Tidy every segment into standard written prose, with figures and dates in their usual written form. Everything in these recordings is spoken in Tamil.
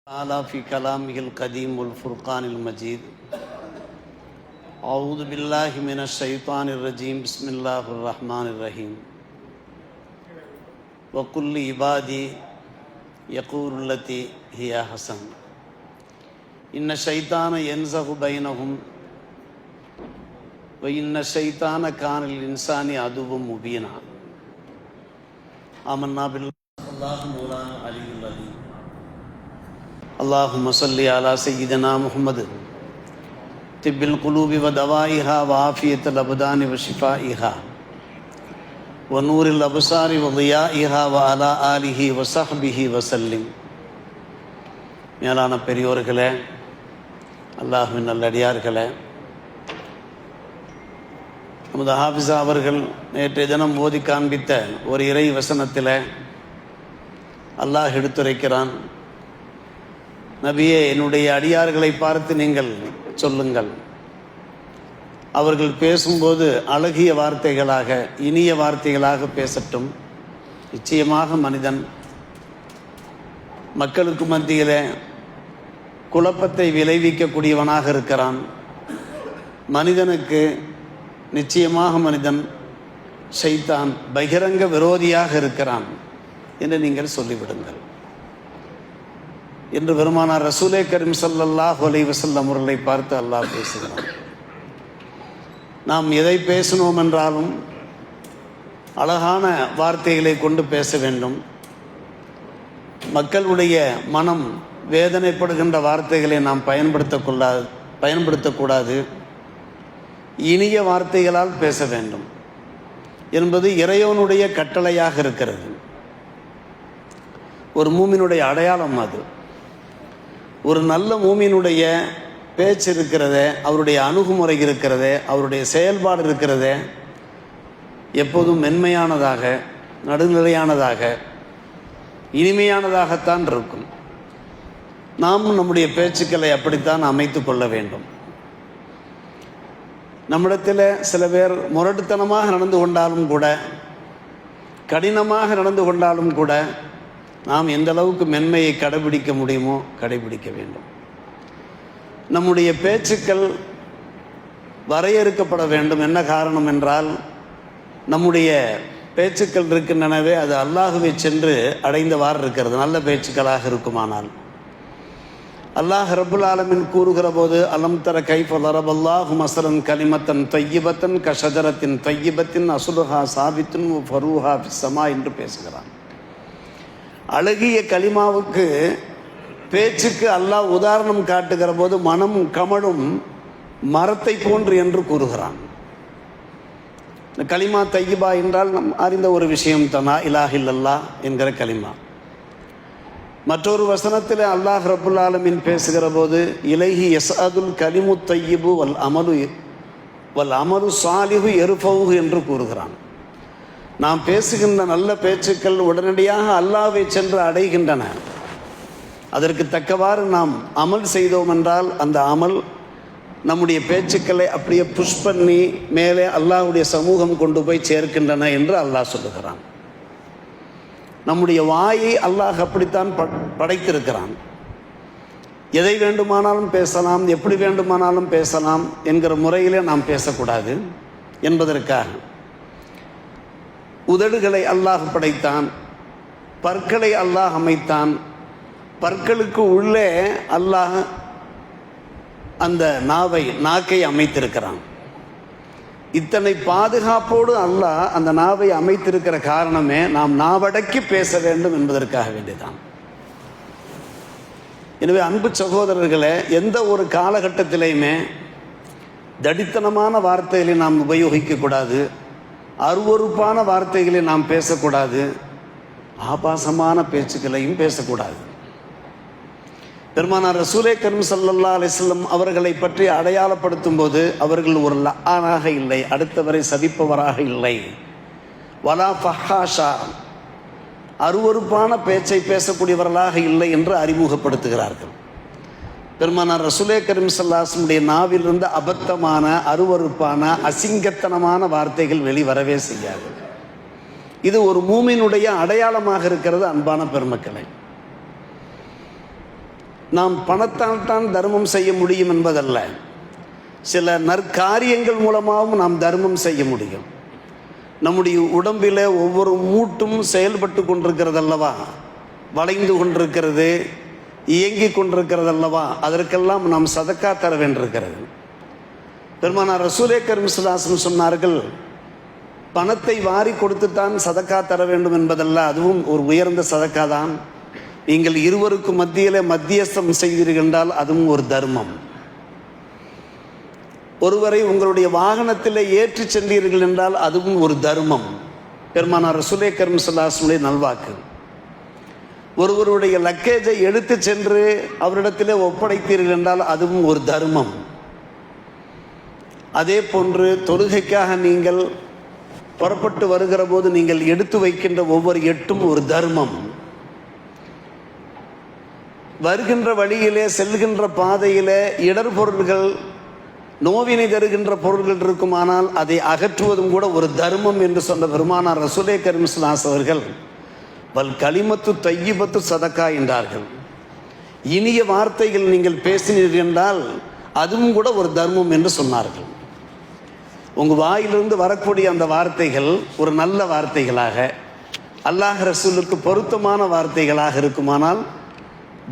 تعالى في كلامه القديم والفرقان المجيد. أعوذ بالله من الشيطان الرجيم. بسم الله الرحمن الرحيم. وقل لعبادي يقول التي هي أحسن إن الشيطان ينزغ بينهم وإن الشيطان كان للإنسان عدوا مبينا. آمنا بالله الله مولانا علي العظيم. اللهم صل على سيدنا محمد طب القلوب ودوائها وعافية الأبدان وشفائها ونور الأبصار وضيائها وعلى آله وصحبه وسلم. மேலான பெரியோர்களே, அல்லாஹ்வின் நல்லடியார்களே, நமது ஹாஃபிஸா அவர்கள் நேற்றைய தினம் ஓதி காண்பித்த ஒரு இறை வசனத்தில் அல்லாஹ் எடுத்துரைக்கிறான், நபியே, என்னுடைய அடியார்களை பார்த்து நீங்கள் சொல்லுங்கள், அவர்கள் பேசும்போது அழகிய வார்த்தைகளாக இனிய வார்த்தைகளாக பேசட்டும். நிச்சயமாக மனிதன் மக்களுக்கு மத்தியில் குழப்பத்தை விளைவிக்கக்கூடியவனாக இருக்கிறான். மனிதனுக்கு நிச்சயமாக மனிதன் ஷைத்தான் பகிரங்க விரோதியாக இருக்கிறான் என்று நீங்கள் சொல்லிவிடுங்கள் என்று பெருமானார் ரசூலே கரீம் ஸல்லல்லாஹு அலைஹி வஸல்லம் அவர்களை பார்த்து அல்லாஹ் பேசுகிறான். நாம் எதை பேசணும் என்றாலும் அழகான வார்த்தைகளை கொண்டு பேச வேண்டும். மக்களுடைய மனம் வேதனைப்படுகின்ற வார்த்தைகளை நாம் பயன்படுத்தக்கூடாது. இனிய வார்த்தைகளால் பேச வேண்டும் என்பது இறைவனுடைய கட்டளையாக இருக்கிறது. ஒரு மூமினுடைய அடையாளம் அது. ஒரு நல்ல மூமினுடைய பேச்சு இருக்கிறதே, அவருடைய அணுகுமுறை இருக்கிறதே, அவருடைய செயல்பாடு இருக்கிறதே, எப்போதும் மென்மையானதாக, நடுநிலையானதாக, இனிமையானதாகத்தான் இருக்கும். நாம் நம்முடைய பேச்சுக்களை அப்படித்தான் அமைத்து கொள்ள வேண்டும். நம்மிடத்தில் சில பேர் முரட்டுத்தனமாக நடந்து கொண்டாலும் கூட, கடினமாக நடந்து கொண்டாலும் கூட, நாம் எந்த அளவுக்கு மென்மையை கடைபிடிக்க முடியுமோ கடைபிடிக்க வேண்டும். நம்முடைய பேச்சுக்கள் வரையறுக்கப்பட வேண்டும். என்ன காரணம் என்றால், நம்முடைய பேச்சுக்கள் இருக்கின்றனவே, அது அல்லாஹுவை சென்று அடைந்தவாறு இருக்கிறது. நல்ல பேச்சுக்களாக இருக்குமானால் அல்லாஹ் ரப்புல் ஆலமீன் கூறுகிற போது, அலம் தர கைஃப லரபல்லாஹு மஸலன் கலிமத்தன் தய்யிபத்தன் கஷஜரத்தின் தய்யிபத்தின் அசுலுஹா சாபித்துன் ஃபரூஹா ஃபிஸ்ஸமா என்று பேசுகிறான். அழகிய கலிமாவுக்கு, பேச்சுக்கு அல்லாஹ் உதாரணம் காட்டுகிற போது மனம் கமழும் மரத்தை போன்று என்று கூறுகிறான். இந்த கலிமா தையிபா என்றால் நம் அறிந்த ஒரு விஷயம் தானா, இலாஹ இல்லல்லாஹ் என்கிற கலிமா. மற்றொரு வசனத்தில் அல்லாஹ் ரப்புல் ஆலமீன் பேசுகிற போது, இலைஹி யஸ்அதுல் கலிமு தையிபு வல் அமலு சாலிஹு எருஃபவுஹு என்று கூறுகிறான். நாம் பேசுகின்ற நல்ல பேச்சுக்கள் உடனடியாக அல்லாஹ்வை சென்று அடைகின்றன. அதற்கு தக்கவாறு நாம் அமல் செய்தோம் என்றால் அந்த அமல் நம்முடைய பேச்சுக்களை அப்படியே புஷ் பண்ணி மேலே அல்லாஹ்வுடைய சமூகம் கொண்டு போய் சேர்க்கின்றன என்று அல்லாஹ் சொல்லுகிறான். நம்முடைய வாயை அல்லாஹ் அப்படித்தான் படைத்திருக்கிறான். எதை வேண்டுமானாலும் பேசலாம், எப்படி வேண்டுமானாலும் பேசலாம் என்கிற முறையிலே நாம் பேசக்கூடாது என்பதற்காக உதடுகளை அல்லாஹ் படைத்தான், பற்களை அல்லாஹ் அமைத்தான். பற்களுக்கு உள்ளே அல்லாஹ் அந்த நாக்கை அமைத்திருக்கிறான். இத்தனை பாதுகாப்போடு அல்லாஹ் அந்த நாவை அமைத்திருக்கிற காரணமே நாம் நாவடக்கி பேச வேண்டும் என்பதற்காக வேண்டியதான். எனவே அன்பு சகோதரர்களே, எந்த ஒரு காலகட்டத்திலையுமே தடித்தனமான வார்த்தைகளை நாம் உபயோகிக்கக்கூடாது, அருவருப்பான வார்த்தைகளை நாம் பேசக்கூடாது, ஆபாசமான பேச்சுக்களையும் பேசக்கூடாது. பெருமானார் ரசூலே கரீம் ஸல்லல்லாஹு அலைஹி வஸல்லம் அவர்களை பற்றி அடையாளப்படுத்தும் போது, அவர்கள் ஒரு லஆனாக இல்லை, அடுத்தவரை சபிப்பவராக இல்லை, வலா ஃபஹாஷா, அருவருப்பான பேச்சை பேசக்கூடியவர்களாக இல்லை என்று அறிமுகப்படுத்துகிறார்கள். பெருமானார் ரசூலே கரீம் ஸல்லல்லாஹு அலைஹி வஸல்லம் நாவிலிருந்து அபத்தமான, அருவருப்பான, அசிங்கத்தனமான வார்த்தைகள் வெளிவரவே செய்யாது. இது ஒரு மூமினுடைய அடையாளமாக இருக்கிறது. அன்பான பெருமக்களை, நாம் பணத்தால் தான் தர்மம் செய்ய முடியும் என்பதல்ல, சில நற்காரியங்கள் மூலமாகவும் நாம் தர்மம் செய்ய முடியும். நம்முடைய உடம்பில் ஒவ்வொரு மூட்டும் செயல்பட்டு கொண்டிருக்கிறதல்லவா, வளைந்து கொண்டிருக்கிறது, இயங்கி கொண்டிருக்கிறதல்லவா, அதற்கெல்லாம் நாம் சதக்கா தர வேண்டியிருக்கிறது. பெருமானார் ரசூலே கரீம் ஸல்லல்லாஹு அலைஹி வஸல்லம் சொன்னார்கள், பணத்தை வாரி கொடுத்துத்தான் சதக்கா தர வேண்டும் என்பதல்ல, அதுவும் ஒரு உயர்ந்த சதக்கா தான். நீங்கள் இருவருக்கும் மத்தியிலே மத்தியஸ்தம் செய்தீர்கள் என்றால் அதுவும் ஒரு தர்மம். ஒருவரை உங்களுடைய வாகனத்தில் ஏற்றி சென்றீர்கள் என்றால் அதுவும் ஒரு தர்மம். பெருமானார் ரசூலே கரீம் ஸல்லல்லாஹு அலைஹி வஸல்லம் நல்வாக்கு. ஒருவருடைய லக்கேஜை எடுத்து சென்று அவரிடத்திலே ஒப்படைத்தீர்கள் என்றால் அதுவும் ஒரு தர்மம். அதே போன்று தொழுகைக்காக நீங்கள் புறப்பட்டு வருகிற போது நீங்கள் எடுத்து வைக்கின்ற ஒவ்வொரு எட்டும் ஒரு தர்மம். வருகின்ற வழியிலே, செல்கின்ற பாதையிலே இடர்பொருள்கள், நோவினை தருகின்ற பொருள்கள் இருக்குமானால் அதை அகற்றுவதும் கூட ஒரு தர்மம் என்று சொன்ன பெருமானார் ரசூலே கரீம் ஸல்லல்லாஹு அலைஹி வஸல்லம் அவர்கள் வல் கலிமத்து தையிபத்து சதக்கா என்றார்கள். இனிய வார்த்தைகள் நீங்கள் பேசினீர்கள் என்றால் அதுவும் கூட ஒரு தர்மம் என்று சொன்னார்கள். உங்கள் வாயிலிருந்து வரக்கூடிய அந்த வார்த்தைகள் ஒரு நல்ல வார்த்தைகளாக, அல்லாஹ் ரசூலுக்கு பொருத்தமான வார்த்தைகளாக இருக்குமானால்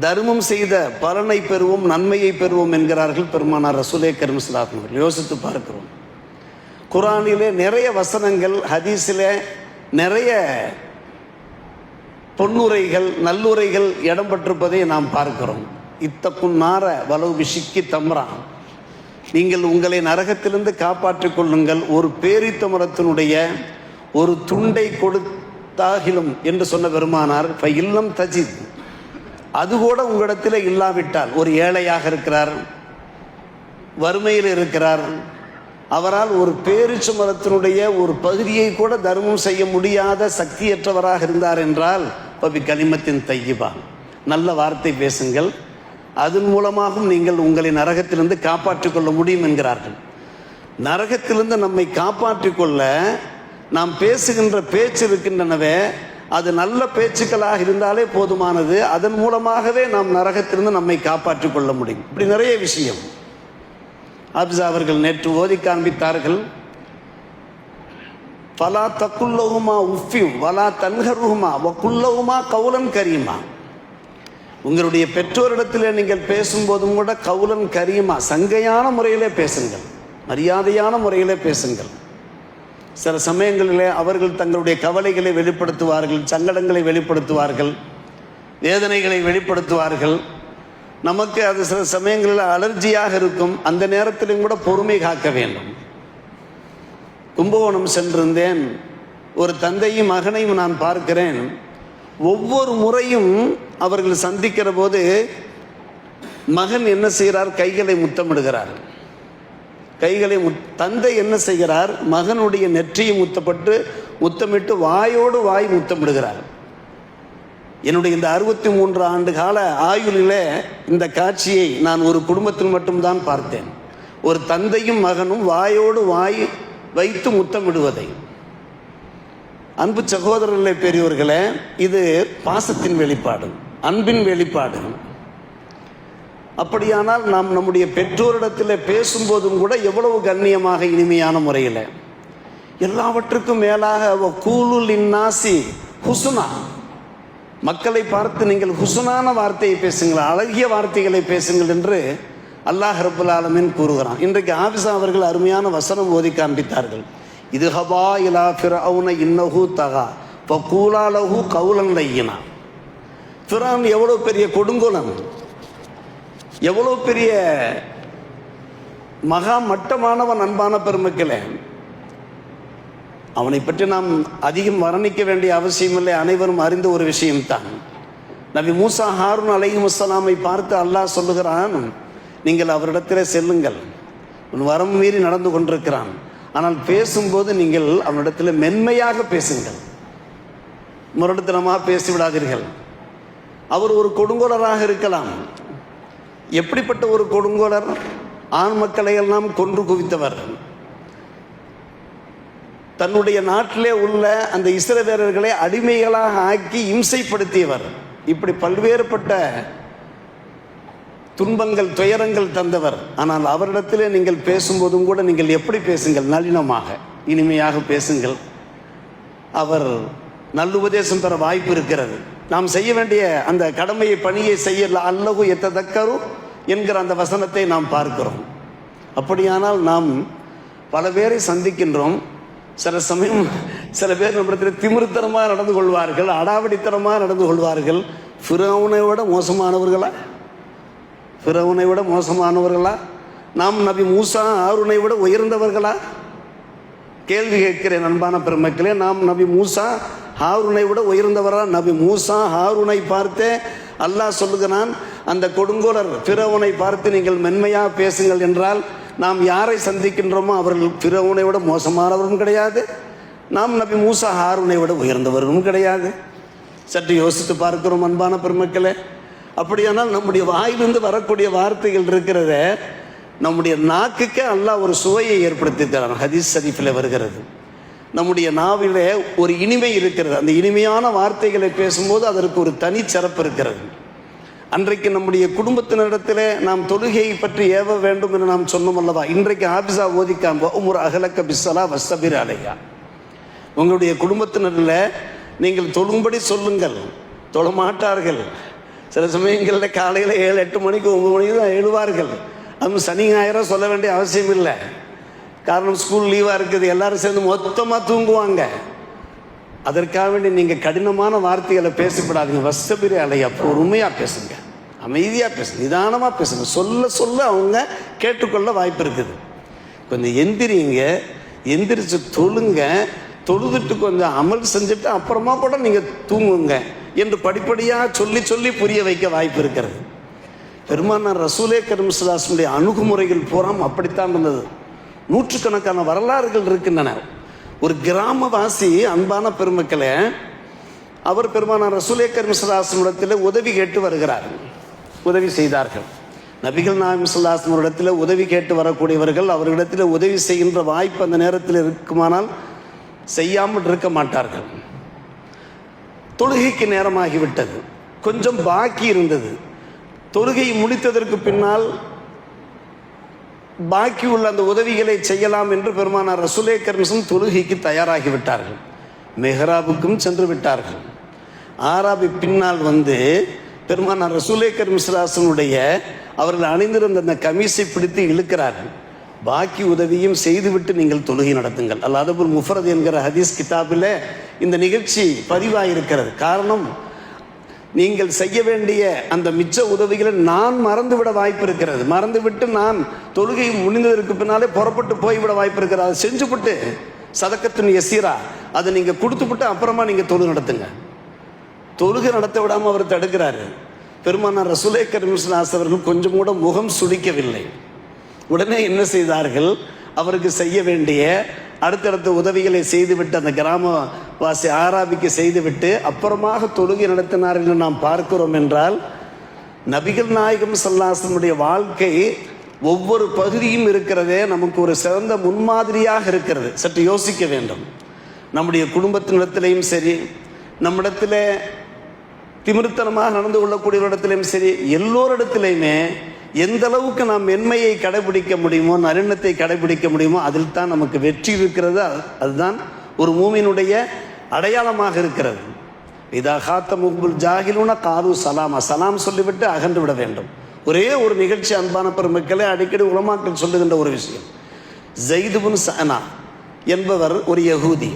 தர்மம் செய்த பலனை பெறுவோம், நன்மையை பெறுவோம் என்கிறார்கள் பெருமானார் ரசூலே கரீம் ஸல்லல்லாஹு அலைஹி வஸல்லம். யோசித்து பார்க்கிறோம், குர்ஆனிலே நிறைய வசனங்கள், ஹதீஸிலே நிறைய பொன்னுரைகள், நல்லுரைகள் இடம்பெற்றிருப்பதை நாம் பார்க்கிறோம். இத்தக்கும் நார வலவு பிஷிக்கி தம்ரா, நீங்கள் உங்களை நரகத்திலிருந்து காப்பாற்றிக் கொள்ளுங்கள், ஒரு பேரித்த மரத்தினுடைய ஒரு துண்டை கொடுத்தாகிலும் என்று சொன்ன பெருமானார் இல்லம் தஜித், அது கூட உங்களிடத்தில் இல்லாவிட்டால், ஒரு ஏழையாக இருக்கிறார், வறுமையில் இருக்கிறார், அவரால் ஒரு பேரிச்ச மரத்தினுடைய ஒரு பகுதியை கூட தர்மம் செய்ய முடியாத சக்தியற்றவராக இருந்தார் என்றால் பபி கலிமத்தின் தையிபா, நல்ல வார்த்தை பேசுங்கள், அதன் மூலமாகவும் நீங்கள் உங்களை நரகத்திலிருந்து காப்பாற்றிக் கொள்ள முடியும் என்கிறார்கள். நரகத்திலிருந்து நம்மை காப்பாற்றிக் கொள்ள நாம் பேசுகின்ற பேச்சு இருக்கின்றனவே, அது நல்ல பேச்சுக்களாக இருந்தாலே போதுமானது. அதன் மூலமாகவே நாம் நரகத்திலிருந்து நம்மை காப்பாற்றிக் கொள்ள முடியும். இப்படி நிறைய விஷயம் ஹப்ஸா அவர்கள் நேற்று ஓதி காண்பித்தார்கள். ஃபலா தக்குல்லஹுமா உஃபியும் வலா தன்ஹருஹுமா வகுல்லஹுமா கவுலன் கரீமா. உங்களுடைய பெற்றோரிடத்தில் நீங்கள் பேசும்போதும் கூட கவுலன் கரீமா, சங்கையான முறையிலே பேசுங்கள், மரியாதையான முறையிலே பேசுங்கள். சில சமயங்களிலே அவர்கள் தங்களுடைய கவலைகளை வெளிப்படுத்துவார்கள், சங்கடங்களை வெளிப்படுத்துவார்கள், வேதனைகளை வெளிப்படுத்துவார்கள். நமக்கு அது சில சமயங்களில் அலர்ஜியாக இருக்கும். அந்த நேரத்திலும் கூட பொறுமை காக்க வேண்டும். கும்பகோணம் சென்றிருந்தேன். ஒரு தந்தையும் மகனையும் நான் பார்க்கிறேன். ஒவ்வொரு முறையும் அவர்கள் சந்திக்கிற போது மகன் என்ன செய்கிறார்? கைகளை முத்தமிடுகிறார். தந்தை என்ன செய்கிறார்? மகனுடைய நெற்றியை முத்தமிட்டு வாயோடு வாய் முத்தமிடுகிறார். என்னுடைய இந்த 63 ஆண்டு கால ஆயுளிலே இந்த காட்சியை நான் ஒரு குடும்பத்தில் மட்டும்தான் பார்த்தேன். ஒரு தந்தையும் மகனும் வாயோடு வாய் வைத்து முத்தமிடுவதை. அன்பு சகோதரர்களே, பெரியோர்களே, இது பாசத்தின் வெளிப்பாடு, அன்பின் வெளிப்பாடு. அப்படியானால் நாம் நம்முடைய பெற்றோரிடத்தில் பேசும்போதும் கூட எவ்வளவு கண்ணியமாக, இனிமையான முறையில், எல்லாவற்றுக்கும் மேலாக கூலுல் இன்னாசி ஹுஸ்னா, மக்களை பார்த்து நீங்கள் ஹுஸ்னான வார்த்தையை பேசுங்கள், அழகிய வார்த்தைகளை பேசுங்கள் என்று அல்லாஹ் ரப்புல் ஆலமீன் கூறுகிறான். இன்றைக்கு ஆபிஸா அவர்கள் அருமையான வசனம் ஓதி காண்பித்தார்கள். இது ஹபா இலா ஃபிரௌன இன்னஹு தகா ஃபகூலா லஹு கௌலன் லையினா. ஃபிரௌன் எவ்வளோ பெரிய கொடுங்கோலன், எவ்வளோ பெரிய மகா மட்டமானவன். அன்பான பெருமக்களே, அவனை பற்றி நாம் அதிகம் வர்ணிக்க வேண்டிய அவசியமில்லை, அனைவரும் அறிந்த ஒரு விஷயம்தான். நபி மூசா ஹாரூன் அலைஹிஸ்ஸலாமை பார்த்து அல்லாஹ் சொல்லுகிறான், நீங்கள் அவரிடத்தில் செல்லுங்கள், உன் வரம் மீறி நடந்து கொண்டிருக்கிறான், ஆனால் பேசும்போது நீங்கள் அவனிடத்தில் மென்மையாக பேசுங்கள், முரட்டுத்தனமாக பேசிவிடாதீர்கள். அவர் ஒரு கொடுங்கோலராக இருக்கலாம். எப்படிப்பட்ட ஒரு கொடுங்கோலர்? ஆண் மக்களை எல்லாம் கொன்று குவித்தவர், தன்னுடைய நாட்டிலே உள்ள அந்த இஸ்ரவேலர்களை அடிமைகளாக ஆக்கி இம்சைப்படுத்தியவர். இப்படி பல்வேறுபட்ட துன்பங்கள் துயரங்கள் தந்தவர். ஆனால் அவரிடத்திலே நீங்கள் பேசும்போதும் கூட நீங்கள் எப்படி பேசுங்கள்? நளினமாக இனிமையாக பேசுங்கள். அவர் நல்லுபதேசம் பெற வாய்ப்பு இருக்கிறது. நாம் செய்ய வேண்டிய அந்த கடமையை பணியை செய்ய அல்லஹு எத்ததக்கரு என்கிற அந்த வசனத்தை நாம் பார்க்கிறோம். அப்படியானால் நாம் பல பேரை சந்திக்கின்றோம். சில சமயம் சில பேர் நம்மிடத்தில் திமிருத்தனமாக நடந்து கொள்வார்கள், அடாவடித்தனமாக நடந்து கொள்வார்கள். ஃபிரௌனை விட மோசமானவர்களா? ஃபிரௌனை விட மோசமானவர்களா? நாம் நபி மூசா ஹாரூனை விட உயர்ந்தவர்களா? கேள்வி கேட்கிறேன் அன்பான பெருமக்களே. நாம் நபி மூசா ஹாரூனை விட உயர்ந்தவரா? நபி மூசா ஹாரூனை பார்த்து அல்லாஹ் சொல்லுகிறான், அந்த கொடுங்கோலர் ஃபிரௌனை பார்த்து நீங்கள் மென்மையாக பேசுங்கள் என்றால் நாம் யாரை சந்திக்கின்றோமோ அவர்கள் ஃபிரௌனை விட மோசமானவரும் கிடையாது, நாம் நபி மூசா ஹாரூனை விட உயர்ந்தவர்களும் கிடையாது. சற்று யோசித்து பார்க்கிறோம் அன்பான பெருமக்களே. அப்படியானால் நம்முடைய வாயிலிருந்து வரக்கூடிய வார்த்தைகள் இருக்கிறத நம்முடைய நாக்குக்கு அல்லாஹ் ஒரு சுவையை ஏற்படுத்தி தரான். ஹதீஸ் ஷரீஃபில் வருகிறது, நம்முடைய நாவிலே ஒரு இனிமை இருக்கிறது. அந்த இனிமையான வார்த்தைகளை பேசும்போது அதற்கு ஒரு தனி சிறப்பு இருக்கிறது. அன்றைக்கு நம்முடைய குடும்பத்தினரிடத்திலே நாம் தொழுகையை பற்றி ஏவ வேண்டும் என்று நாம் சொன்னோம் அல்லவா? இன்றைக்கு ஆபிசா ஓதிக்காம உமுர் அகலக்க பிஸ்ஸலா வஸ்தபிர் அலையா, உங்களுடைய குடும்பத்தினரில் நீங்கள் தொழும்படி சொல்லுங்கள். தொழமாட்டார்கள். சில சமயங்களில் காலையில் 7-8 மணிக்கு 9 மணிக்கு தான் எழுவார்கள். அதுவும் சனி ஞாயிறாக சொல்ல வேண்டிய அவசியம் இல்லை. காரணம் ஸ்கூல் லீவாக இருக்குது, எல்லாரும் சேர்ந்து மொத்தமாக தூங்குவாங்க. அதற்காக வேண்டி நீங்கள் கடினமான வார்த்தைகளை பேசப்படாதீங்க. வஸ்தபிரி அலையா, பொறுமையாக பேசுங்க, அமைதியாக பேசுங்க, நிதானமாக பேசுங்க. சொல்ல சொல்ல அவங்க கேட்டுக்கொள்ள வாய்ப்பு இருக்குது. கொஞ்சம் எந்திரிங்க, எந்திரிச்சு தொழுங்க, தொழுதுட்டு கொஞ்சம் அமல் செஞ்சுட்டு அப்புறமா கூட நீங்கள் தூங்குங்க என்று படிப்படியாக சொல்லி சொல்லி புரிய வைக்க வாய்ப்பு இருக்கிறது. பெருமானார் ரசூலே கரீம் ஸல்லல்லாஹு அலைஹி வஸல்லம் அணுகுமுறைகள் பூராம் அப்படித்தான் இருந்தது. நூற்றுக்கணக்கான வரலாறுகள் இருக்கின்றன. ஒரு கிராமவாசி அன்பான பெருமக்களே, அவர் பெருமானார் ரசூலே கரீம் ஸல்லல்லாஹு அலைஹி வஸல்லம் உதவி கேட்டு வருகிறார். உதவி செய்தார்கள். நபிகள் நாயகம் ஸல்லல்லாஹு அலைஹி வஸல்லம் இடத்தில் உதவி கேட்டு வரக்கூடியவர்கள் அவர்களிடத்தில் உதவி செய்கின்ற வாய்ப்பு அந்த நேரத்தில் இருக்குமானால் செய்யாமல் இருக்க மாட்டார்கள். தொழுகைக்கு நேரமாகிவிட்டது, கொஞ்சம் பாக்கி இருந்தது. தொழுகை முடித்ததற்கு பின்னால் பாக்கி உள்ள அந்த உதவிகளை செய்யலாம் என்று பெருமானார் ரசூலே கரீம் ஸல்லல்லாஹு அலைஹி வஸல்லம் தொழுகைக்கு தயாராகிவிட்டார்கள். மெஹ்ராபுக்கும் சென்று விட்டார்கள். ஆராபி பின்னால் வந்து பெருமானார் ரசூலே கரீம் ஸல்லல்லாஹு அலைஹி வஸல்லம் அவர்கள் அணிந்திருந்த அந்த கமீஸை பிடித்து இழுக்கிறார்கள். பாக்கி உதவியும் செய்துவிட்டு நீங்கள் தொழுகை நடத்துங்கள். அல் அதபுல் முஃபரத் என்கிற ஹதீஸ் கிதாபில் இந்த நிகழ்ச்சி பதிவாயிருக்கிறது. காரணம், நீங்கள் செய்ய வேண்டிய அந்த மிச்ச உதவிகளை நான் மறந்துவிட வாய்ப்பு இருக்கிறது. மறந்துவிட்டு நான் தொழுகை முடிந்ததற்கு பின்னாலே புறப்பட்டு போய்விட வாய்ப்பு இருக்கிறது. அதை செஞ்சுவிட்டு சதக்கத்தின் யசீரா அதை நீங்கள் கொடுத்துவிட்டு அப்புறமா நீங்கள் தொழுகை நடத்துங்க. தொழுகை நடத்த விடாமல் அவர் தடுக்கிறாரு. பெருமானார் ரசூலே கரீம் ஸல்லல்லாஹு அலைஹி வஸல்லம் அவர்கள் கொஞ்சம் கூட முகம் சுளிக்கவில்லை. உடனே என்ன செய்தார்கள்? அவருக்கு செய்ய வேண்டிய அடுத்தடுத்த உதவிகளை செய்துவிட்டு அந்த கிராமவாசி ஆராபிக்கு செய்துவிட்டு அப்புறமாக தொழுகை நடத்தினார்கள் என்று நாம் பார்க்கிறோம். என்றால் நபிகள் நாயகம் ஸல்லல்லாஹு அலைஹி வஸல்லம் வாழ்க்கை ஒவ்வொரு பகுதியும் இருக்கிறதே நமக்கு ஒரு சிறந்த முன்மாதிரியாக இருக்கிறது. சற்று யோசிக்க வேண்டும். நம்முடைய குடும்பத்தினிடத்திலையும் சரி, நம்மிடத்தில் திமிர்த்தனமாக நடந்து கொள்ளக்கூடியவரிடத்திலையும் சரி, எல்லோரிடத்திலையுமே எந்த அளவுக்கு நாம் மென்மையை கடைபிடிக்க முடியுமோ, நளினத்தை கடைபிடிக்க முடியுமோ, அதில் தான் நமக்கு வெற்றி இருக்கிறது. அதுதான் ஒரு மூமினுடைய அடையாளமாக இருக்கிறது. இதா ஹாத்தமுல் ஜாஹிலூன காலு சலாமா, சலாம் சொல்லிவிட்டு அகன்று விட வேண்டும். ஒரே ஒரு நிகழ்ச்சி அன்பான பெருமக்களே, அடிக்கடி உலமாக்கள் சொல்லுகின்ற ஒரு விஷயம். ஸைத் இப்னு ஸஅனா என்பவர் ஒரு யகூதி.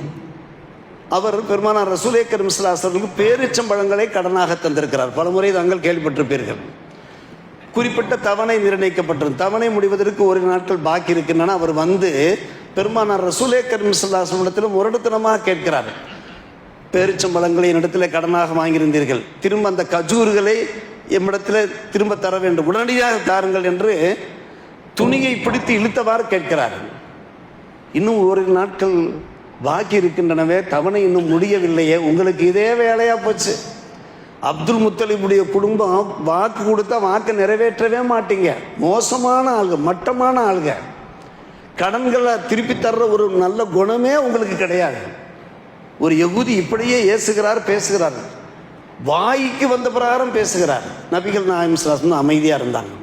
அவர் பெருமானார் ரசூலே கரீம் ஸல்லல்லாஹு அலைஹி வஸல்லம் பேரிச்சம்பழங்களை கடனாக தந்திருக்கிறார். பலமுறை தாங்கள் கேள்விப்பட்டிருப்பீர்கள். குறிப்பிட்ட தவணை நிர்ணயிக்கப்பட்டது. தவணை முடிவதற்கு ஒரு நாட்கள் பாக்கி இருக்கின்றன. அவர் வந்து பெருமானார் ரசூலே கரீம் ஸல்லல்லாஹு அலைஹி வஸல்லம் ஒரு இடத்தினமாக கேட்கிறார். பேரிச்சம்பழங்களை என்னிடத்தில் கடனாக வாங்கியிருந்தீர்கள், திரும்ப அந்த கஜூர்களை எம்மிடத்தில் திரும்ப தர வேண்டும், உடனடியாக தாருங்கள் என்று துணியை பிடித்து இழுத்தவாறு கேட்கிறார். இன்னும் ஒரு நாட்கள் பாக்கி இருக்கின்றனவே, தவணை இன்னும் முடியவில்லையே, உங்களுக்கு இதே வேலையாக போச்சு. அப்துல் முத்தலிபுடைய குடும்பம் வாக்கு கொடுத்தா வாக்கு நிறைவேற்றவே மாட்டீங்க. மோசமான ஆளுங்க, மட்டமான ஆளுங்க. கடன்களை திருப்பி தர்ற ஒரு நல்ல குணமே உங்களுக்கு கிடையாது. ஒரு யகூதி இப்படியே ஏசுகிறார், பேசுகிறார், வாய்க்கு வந்த பிரகாரம் பேசுகிறார். நபிகள் நாயகம் ஸல்லல்லாஹு அலைஹி வஸல்லம் அமைதியாக இருந்தாங்க.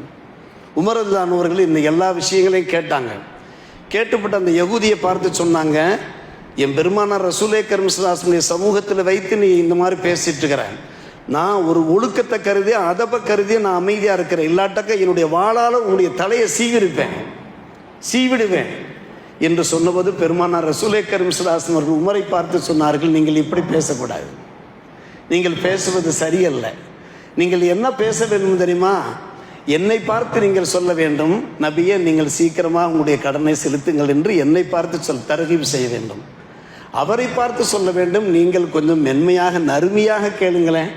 உமர் ரலியல்லாஹு அவர்கள் இந்த எல்லா விஷயங்களையும் கேட்டாங்க. கேட்டுப்பட்டு அந்த யகூதியை பார்த்து சொன்னாங்க, என் பெருமானார் ரசூலே கரீம் ஸல்லல்லாஹு அலைஹி வஸல்லம் சமூகத்தில் வைத்து நீ இந்த மாதிரி பேசிட்டு இருக்கிற, நான் ஒரு ஒழுக்கத்தை கருதி அதப கருதி நான் அமைதியாக இருக்கிறேன், இல்லாட்டக்க என்னுடைய வாளால் உன்னுடைய தலையை சீவிடுவேன் என்று சொன்னபோது பெருமானார் ரசூலே கரீம் ஸல்லல்லாஹு அலைஹி வஸல்லம் அவர்கள் உமரை பார்த்து சொன்னார்கள், நீங்கள் இப்படி பேசக்கூடாது, நீங்கள் பேசுவது சரியல்ல. நீங்கள் என்ன பேச வேண்டும் தெரியுமா? என்னை பார்த்து நீங்கள் சொல்ல வேண்டும், நபியே நீங்கள் சீக்கிரமாக உங்களுடைய கடனை செலுத்துங்கள் என்று என்னை பார்த்து தர்கீப் செய்ய வேண்டும். அவரை பார்த்து சொல்ல வேண்டும், நீங்கள் கொஞ்சம் மென்மையாக நறுமையாக கேளுங்களேன்,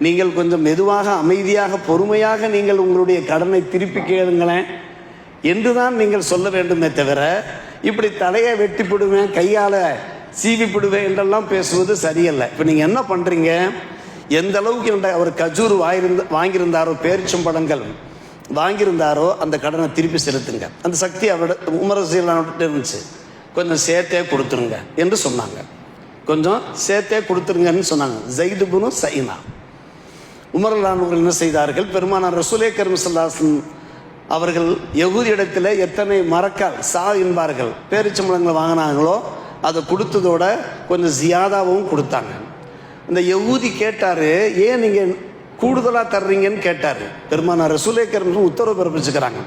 நீங்கள் கொஞ்சம் மெதுவாக அமைதியாக பொறுமையாக நீங்கள் உங்களுடைய கடனை திருப்பி கேளுங்களேன் என்றுதான் நீங்கள் சொல்ல வேண்டுமே தவிர, இப்படி தலையை வெட்டிப்பிடுவேன் கையால் சீவிப்பிடுவேன் என்றெல்லாம் பேசுவது சரியல்ல. இப்போ நீங்கள் என்ன பண்ணுறீங்க, எந்த அளவுக்கு அவர் கஜூர் வாங்கியிருந்தாரோ, பேரிச்சம்பழங்கள் வாங்கியிருந்தாரோ அந்த கடனை திருப்பி செலுத்துங்க. அந்த சக்தி அவரோட உமர் ரலியல்லாஹு இருந்துச்சு. கொஞ்சம் சேர்த்தே கொடுத்துருங்க என்று சொன்னாங்க. கொஞ்சம் சேர்த்தே கொடுத்துருங்கன்னு சொன்னாங்க. ஸைத் இப்னு ஸைனா உமர் ரலியல்லாஹு அவர்கள் என்ன செய்தார்கள், பெருமானார் ரசூலே கரீம் ஸல்லல்லாஹு அலைஹி வஸல்லம் அவர்கள் யகூதி இடத்துல எத்தனை மரக்கால் என்பார்கள் பேரிச்சம்பழங்கள் வாங்கினாங்களோ அதை கொடுத்ததோட கொஞ்சம் ஜியாதாவும் கொடுத்தாங்க. அந்த யகூதி கேட்டார், ஏன் நீங்கள் கூடுதலாக தர்றீங்கன்னு கேட்டார். பெருமானார் ரசூலே கரீம் உத்தரவு பிறப்பிச்சுக்கிறாங்க,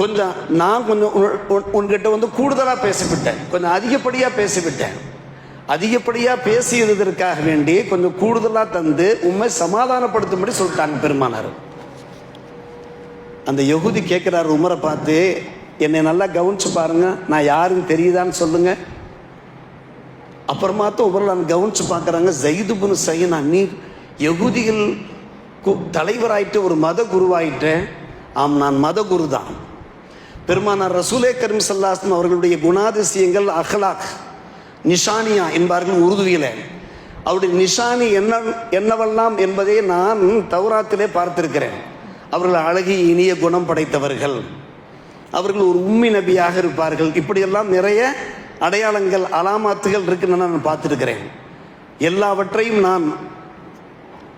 கொஞ்சம் நான் கொஞ்சம் உன்கிட்ட கூடுதலாக பேசிவிட்டேன், கொஞ்சம் அதிகப்படியாக பேசிவிட்டேன், அதிகப்படியாக பேசியதற்காக வேண்டி கொஞ்சம் கூடுதலாக தந்து உண்மை சமாதானப்படுத்தும்படி சொல்லிட்டாங்க பெருமானார். அந்த யகூதி கேட்குறாரு உமரை பார்த்து, என்னை நல்லா கவனிச்சு பாருங்க, நான் யாருன்னு தெரியுதான்னு சொல்லுங்க. அப்புறமா தான் உமர் கவனிச்சு பார்க்குறாங்க, ஸைத் இப்னு ஸைனா, நீ யகூதிகள் தலைவராயிட்டு ஒரு மத குருவாயிட்டேன். ஆம், நான் மத குரு தான். பெருமானார் ரசூலே கரீம் ஸல்லல்லாஹு அலைஹி வஸல்லம் அவர்களுடைய குணாதிசயங்கள் அஹ்லாக் நிஷானியா என்பார்கள் உருதுவியில. அவருடைய நிஷானி என்னவெல்லாம் என்பதை நான் தௌராத்திலே பார்த்திருக்கிறேன். அவர்கள் அழகிய இனிய குணம் படைத்தவர்கள், அவர்கள் ஒரு உம்மி நபியாக இருப்பார்கள், இப்படியெல்லாம் நிறைய அடையாளங்கள் அலாமாத்துகள் இருக்குன்னு நான் பார்த்துருக்கிறேன். எல்லாவற்றையும் நான்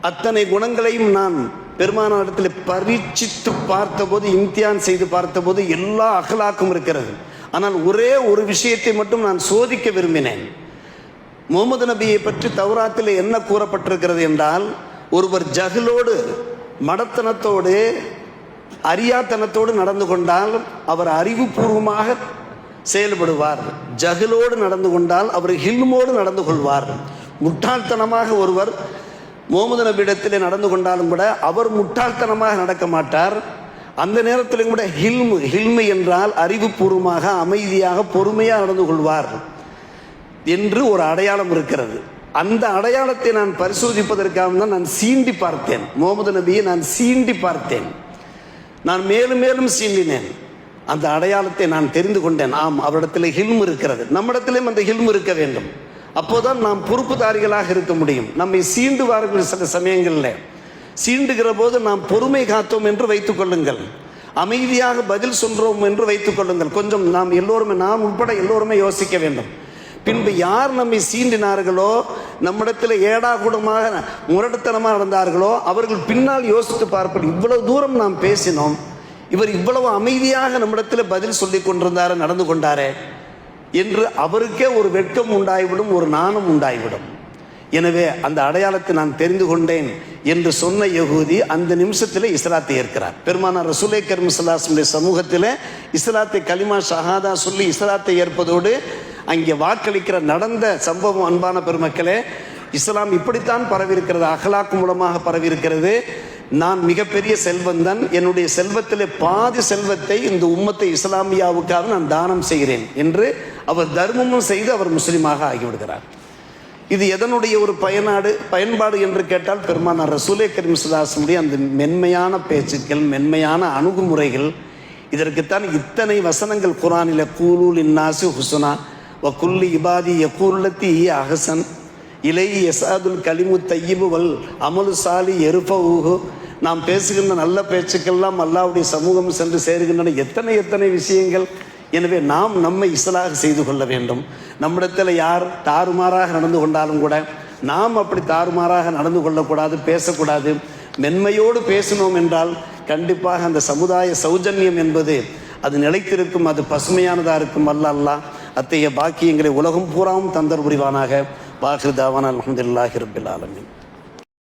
அத்தனை குணங்களையும் நான் பெருமானாரிடத்தில் பரீட்சித்து பார்த்தபோது, இம்தியான் செய்து பார்த்தபோது எல்லா அகலாக்கும் இருக்கிறது. ஆனால் ஒரே ஒரு விஷயத்தை மட்டும் நான் சோதிக்க விரும்பினேன். முகமது நபியை பற்றி தௌராத்தில் என்ன கூறப்பட்டிருக்கிறது என்றால், ஒருவர் ஜஹலோடு மடத்தனத்தோடு அறியாத்தனத்தோடு நடந்து கொண்டால் அவர் அறிவுபூர்வமாக செயல்படுவார், ஜஹலோடு நடந்து கொண்டால் அவர் ஹில்மோடு நடந்து கொள்வார். முட்டாள்தனமாக ஒருவர் முகமது நபியிடத்திலே நடந்து கொண்டாலும் கூட அவர் முட்டாள்தனமாக நடக்க மாட்டார். அந்த நேரத்திலும் கூட ஹில்மு என்றால் அறிவுபூர்வமாக அமைதியாக பொறுமையாக நடந்து கொள்வார் என்று ஒரு அடையாளம் இருக்கிறது. அந்த அடையாளத்தை நான் பரிசோதிப்பதற்காக தான் நான் சீண்டி பார்த்தேன். முகமது நபியை நான் சீண்டி பார்த்தேன், நான் மேலும் மேலும் சீண்டினேன். அந்த அடையாளத்தை நான் தெரிந்து கொண்டேன். ஆம், அவரிடத்தில் ஹில்ம் இருக்கிறது, நம்மிடத்திலும் அந்த ஹில்ம் இருக்க வேண்டும். அப்போதான் நாம் பொறுப்புதாரிகளாக இருக்க முடியும். நம்மை சீண்டுவார்கள் சில சமயங்களில். சீண்டுகிற போது நாம் பொறுமை காத்தோம் என்று வைத்துக் கொள்ளுங்கள், அமைதியாக பதில் சொல்றோம் என்று வைத்துக் கொள்ளுங்கள். கொஞ்சம் நாம் எல்லோருமே, நாம் உட்பட எல்லோருமே யோசிக்க வேண்டும். பின்பு யார் நம்மை சீண்டினார்களோ, நம்மிடத்தில் ஏடாகூடமாக முரட்டுத்தனமாக நடந்தார்களோ, அவர்கள் பின்னால் யோசித்து பார்ப்பது, இவ்வளவு தூரம் நாம் பேசினோம், இவர் இவ்வளவு அமைதியாக நம்மிடத்தில் பதில் சொல்லி கொண்டிருந்தாரே, நடந்து கொண்டாரே என்று அவருக்கே ஒரு வெட்கம் உண்டாகிவிடும், ஒரு நாணம் உண்டாகிவிடும். எனவே அந்த அடையாளத்தை நான் தெரிந்து கொண்டேன் என்று சொன்ன யகூதி அந்த நிமிஷத்தில் இஸ்லாத்தை ஏற்கிறார். பெருமானார் ரசூலே கரீம் ஸல்லல்லாஹு அலைஹி வஸல்லம் சமூகத்தில் இஸ்லாத்தை கலிமா ஷஹாதா சொல்லி இஸ்லாத்தை ஏற்பதோடு அங்கே வாக்களிக்கிற நடந்த சம்பவம். அன்பான பெருமக்களே, இஸ்லாம் இப்படித்தான் பரவி இருக்கிறது, அஹ்லாக் மூலமாக பரவி இருக்கிறது. நான் மிகப்பெரிய செல்வந்தன், என்னுடைய செல்வத்திலே பாதி செல்வத்தை இந்த உம்மத்தை இஸ்லாமியாவுக்காக நான் தானம் செய்கிறேன் என்று அவர் தர்மமும் செய்து அவர் முஸ்லீமாக ஆகிவிடுகிறார். இது எதனுடைய ஒரு பயன்பாடு என்று கேட்டால், பெருமானார் ரசூலே கரீம் ஸல்லல்லாஹு அலைஹி வஸல்லம் அந்த மென்மையான பேச்சுக்கள், மென்மையான அணுகுமுறைகள், இதற்குத்தான் இத்தனை வசனங்கள் குர்ஆனில் கூலு லின்னாஸி ஹுஸ்னா வ குல்லி இபாதி யகூல்லதி அஹ்சன் இலை யஸாதுல் கலிமு தய்யிபு வல் அமலு சாலி எருஃபூஹு. நாம் பேசுகின்ற நல்ல பேச்சுக்கள்லாம் அல்லாஹ்வுடைய சமூகம் சென்று சேருகின்றன. எத்தனை விஷயங்கள். எனவே நாம் நம்மை இஸ்லாஹ் செய்து கொள்ள வேண்டும். நம்மிடத்தில் யார் தாறுமாறாக நடந்து கொண்டாலும் கூட நாம் அப்படி தாறுமாறாக நடந்து கொள்ளக்கூடாது, பேசக்கூடாது. மென்மையோடு பேசினோம் என்றால் கண்டிப்பாக அந்த சமுதாய சௌஜன்யம் என்பது அது நிலைத்திருக்கும், அது பசுமையானதாக இருக்கும். அல்லாஹ் அத்தகைய பாக்கியங்களை உலகம் பூராவும் தந்தர் புரிவானாக. வாஹிர் தாவானா அல்ஹம்துலில்லாஹி ரப்பில் ஆலமீன்.